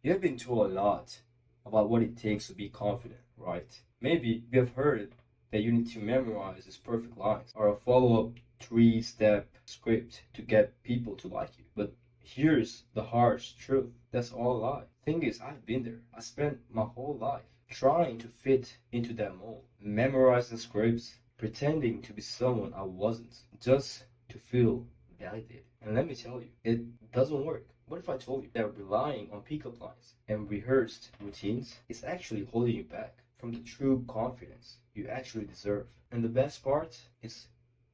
You have been told a lot about what it takes to be confident, right? Maybe you have heard that you need to memorize these perfect lines or follow up three-step script to get people to like you. But here's the harsh truth. That's all a lie. Thing is, I've been there. I spent my whole life trying to fit into that mold, memorizing scripts, pretending to be someone I wasn't, just to feel validated. And let me tell you, it doesn't work. What if I told you that relying on pickup lines and rehearsed routines is actually holding you back from the true confidence you actually deserve? And the best part is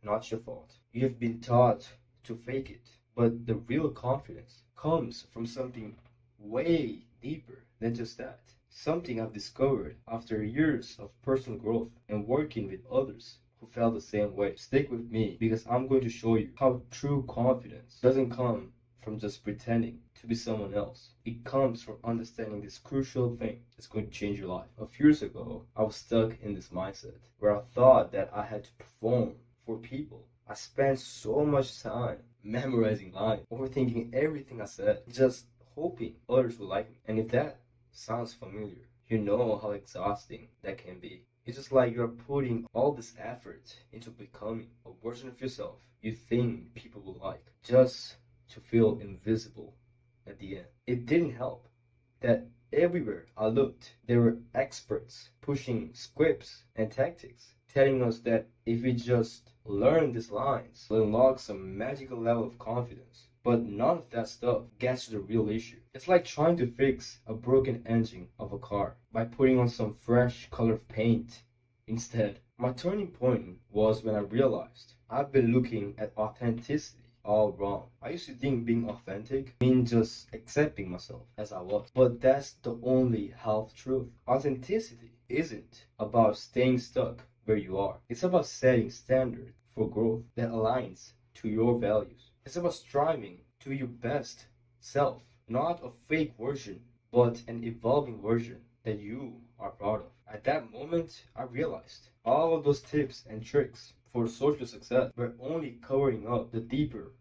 not your fault. You have been taught to fake it, but the real confidence comes from something way deeper than just that. Something I've discovered after years of personal growth and working with others who felt the same way. Stick with me because I'm going to show you how true confidence doesn't come from just pretending to be someone else. It comes from understanding this crucial thing that's going to change your life. A few years ago, I was stuck in this mindset where I thought that I had to perform for people. I spent so much time memorizing lines, overthinking everything I said, just hoping others would like me. And if that sounds familiar, you know how exhausting that can be. It's just like you're putting all this effort into becoming a version of yourself you think people will like, just to feel invisible at the end. It didn't help that everywhere I looked, there were experts pushing scripts and tactics, telling us that if we just learn these lines, we'll unlock some magical level of confidence. But none of that stuff gets to the real issue. It's like trying to fix a broken engine of a car by putting on some fresh color of paint instead. My turning point was when I realized I've been looking at authenticity all wrong. I used to think being authentic means just accepting myself as I was. But that's the only half truth. Authenticity isn't about staying stuck where you are. It's about setting standards for growth that aligns to your values. It's about striving to be your best self, not a fake version, but an evolving version that you are proud of. At that moment, I realized all of those tips and tricks for social success were only covering up the deeper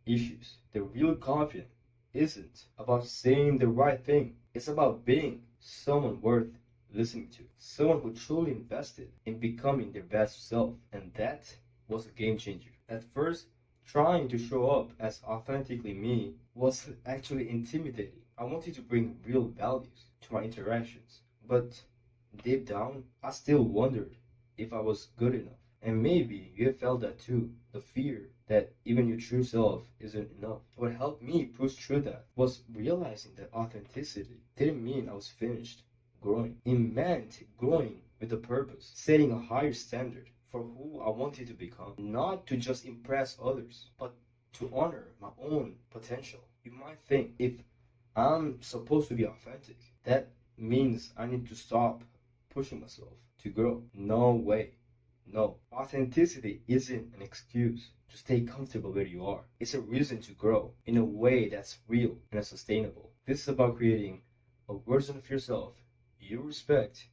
issues. The real confidence isn't about saying the right thing, it's about being someone worth listening to, someone who truly invested in becoming their best self, and that was a game changer. At first, trying to show up as authentically me was actually intimidating. I wanted to bring real values to my interactions, but deep down, I still wondered if I was good enough. And maybe you have felt that too, the fear that even your true self isn't enough. What helped me push through that was realizing that authenticity didn't mean I was finished growing. It meant growing with a purpose, setting a higher standard for who I wanted to become, not to just impress others, but to honor my own potential. You might think if I'm supposed to be authentic, that means I need to stop pushing myself to grow. No way. No. Authenticity isn't an excuse to stay comfortable where you are. It's a reason to grow in a way that's real and sustainable. This is about creating a version of yourself you respect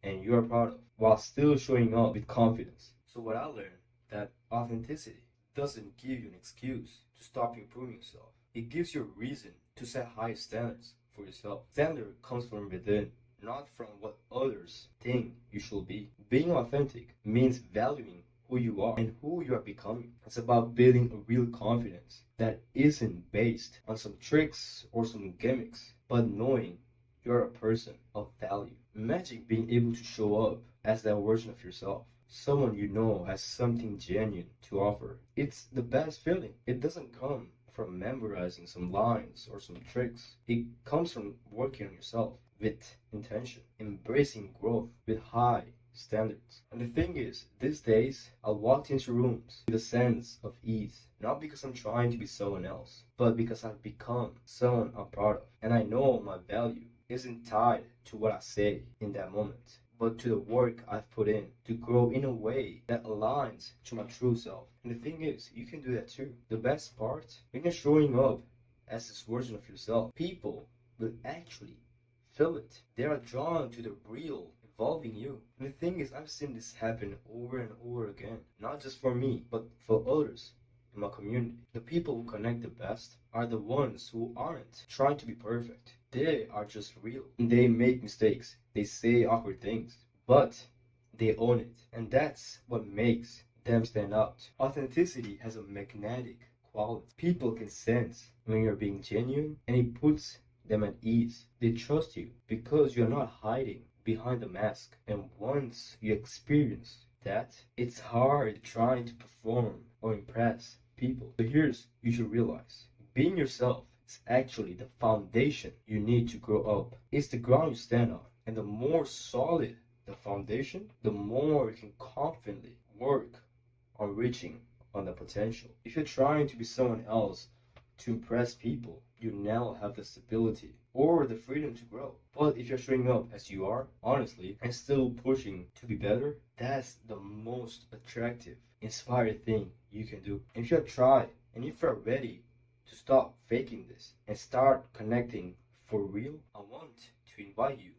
and you are proud of while still showing up with confidence. So what I learned that authenticity doesn't give you an excuse to stop improving yourself. It gives you a reason to set high standards for yourself. Standard comes from within, not from what others think you should be. Being authentic means valuing who you are and who you are becoming. It's about building a real confidence that isn't based on some tricks or some gimmicks, but knowing you're a person of value. Imagine being able to show up as that version of yourself. Someone you know has something genuine to offer. It's the best feeling. It doesn't come from memorizing some lines or some tricks. It comes from working on yourself with intention, embracing growth with high standards. And the thing is, these days, I walked into rooms with a sense of ease, not because I'm trying to be someone else, but because I've become someone I'm proud of. And I know my value isn't tied to what I say in that moment, but to the work I've put in to grow in a way that aligns to my true self. And the thing is, you can do that too. The best part, when you're showing up as this version of yourself, people will actually feel it. They are drawn to the real, evolving you. And the thing is, I've seen this happen over and over again, not just for me, but for others in my community. The people who connect the best are the ones who aren't trying to be perfect. They are just real. They make mistakes. They say awkward things. But they own it. And that's what makes them stand out. Authenticity has a magnetic quality. People can sense when you're being genuine, and it puts them at ease. They trust you because you're not hiding behind a mask. And once you experience that, it's hard trying to perform or impress people. So here's you should realize being yourself is actually the foundation you need to grow up. It's the ground you stand on. And the more solid the foundation, the more you can confidently work on reaching on the potential. If you're trying to be someone else to impress people, you now have the stability or the freedom to grow. But if you're showing up as you are, honestly, and still pushing to be better, that's the most attractive, inspiring thing you can do. And if you're trying and if you're ready to stop faking this and start connecting for real, I want to invite you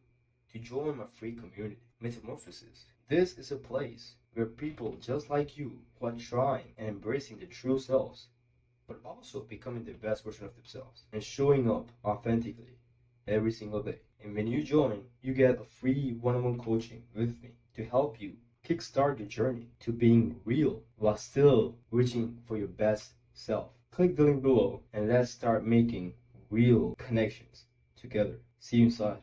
to join my free community, Metamorphosis. This is a place where people just like you who are trying and embracing their true selves, but also becoming the best version of themselves and showing up authentically every single day. And when you join, you get a free one-on-one coaching with me to help you kickstart your journey to being real while still reaching for your best self. Click the link below and let's start making real connections together. See you inside.